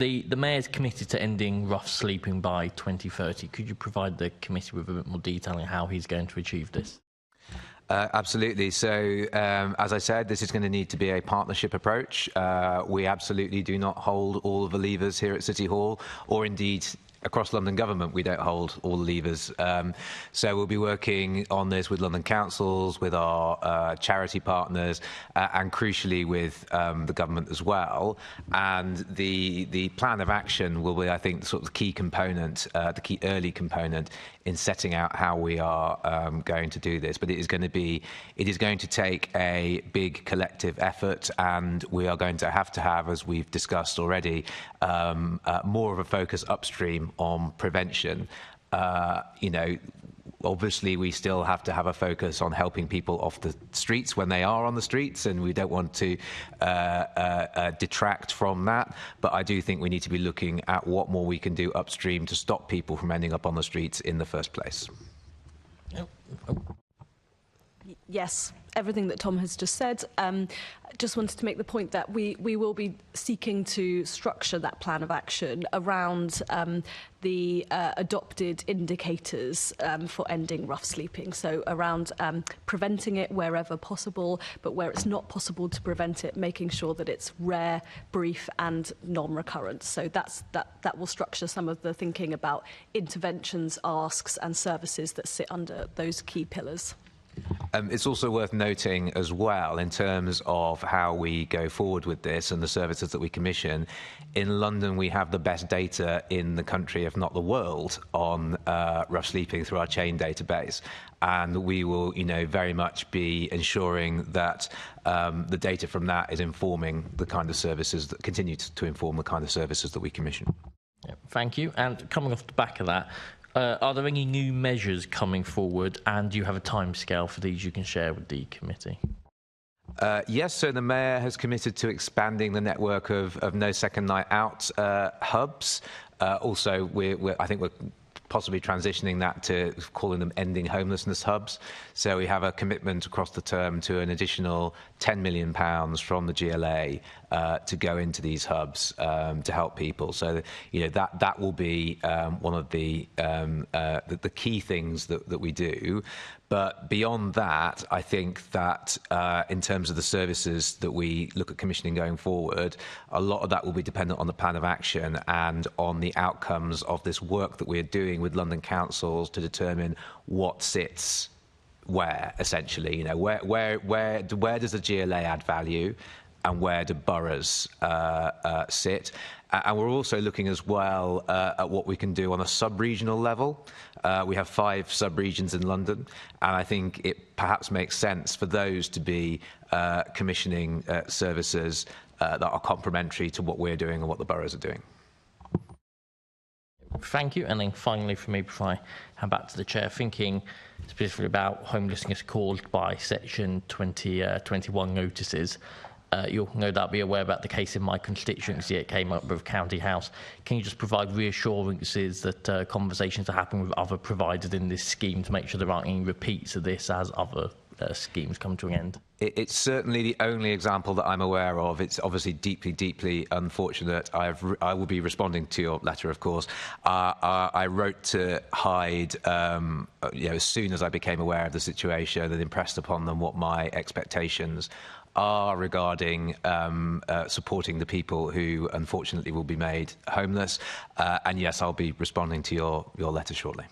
The Mayor's committed to ending rough sleeping by 2030. Could you provide the committee with a bit more detail on how he's going to achieve this? Absolutely. So, as I said, this is going to need to be a partnership approach. We absolutely do not hold all of the levers here at City Hall, or indeed across London Government, we don't hold all the levers. So we'll be working on this with London councils, with our charity partners, and crucially with the government as well. And the plan of action will be, I think, sort of the key component, the key early component in setting out how we are going to do this. But it is going to take a big collective effort, and we are going to have, as we've discussed already, more of a focus upstream on prevention. Obviously, we still have to have a focus on helping people off the streets when they are on the streets, and we don't want to detract from that. But I do think we need to be looking at what more we can do upstream to stop people from ending up on the streets in the first place. Yes, everything that Tom has just said. Just wanted to make the point that we will be seeking to structure that plan of action around the adopted indicators for ending rough sleeping. So around preventing it wherever possible, but where it's not possible to prevent it, making sure that it's rare, brief and non-recurrent. So that will structure some of the thinking about interventions, asks and services that sit under those key pillars. It's also worth noting as well, in terms of how we go forward with this and the services that we commission. In London, we have the best data in the country, if not the world, on rough sleeping through our chain database. And we will, very much be ensuring that the data from that is informing the kind of services that continue to inform the kind of services that we commission. Yeah, thank you. And coming off the back of that, are there any new measures coming forward, and do you have a timescale for these you can share with the committee? Yes, so the Mayor has committed to expanding the network of No Second Night Out hubs. Also, I think we're possibly transitioning that to calling them ending homelessness hubs. So we have a commitment across the term to an additional £10 million from the GLA to go into these hubs to help people. So that will be one of the key things that we do. But beyond that, I think that in terms of the services that we look at commissioning going forward, a lot of that will be dependent on the plan of action and on the outcomes of this work that we're doing with London councils to determine what sits where, essentially. Where does the GLA add value, and where do boroughs sit? And we're also looking as well at what we can do on a sub-regional level. We have 5 sub-regions in London, and I think it perhaps makes sense for those to be commissioning services that are complementary to what we're doing and what the boroughs are doing. Thank you. And then finally, for me, before I hand back to the chair, thinking specifically about homelessness caused by Section 2021 notices. You'll no doubt be aware about the case in my constituency. It came up with County House. Can you just provide reassurances that conversations are happening with other providers in this scheme to make sure there aren't any repeats of this as other schemes come to an end? It's certainly the only example that I'm aware of. It's obviously deeply, deeply unfortunate. I will be responding to your letter, of course. I wrote to Hyde as soon as I became aware of the situation and impressed upon them what my expectations are regarding supporting the people who unfortunately will be made homeless. And yes, I'll be responding to your letter shortly.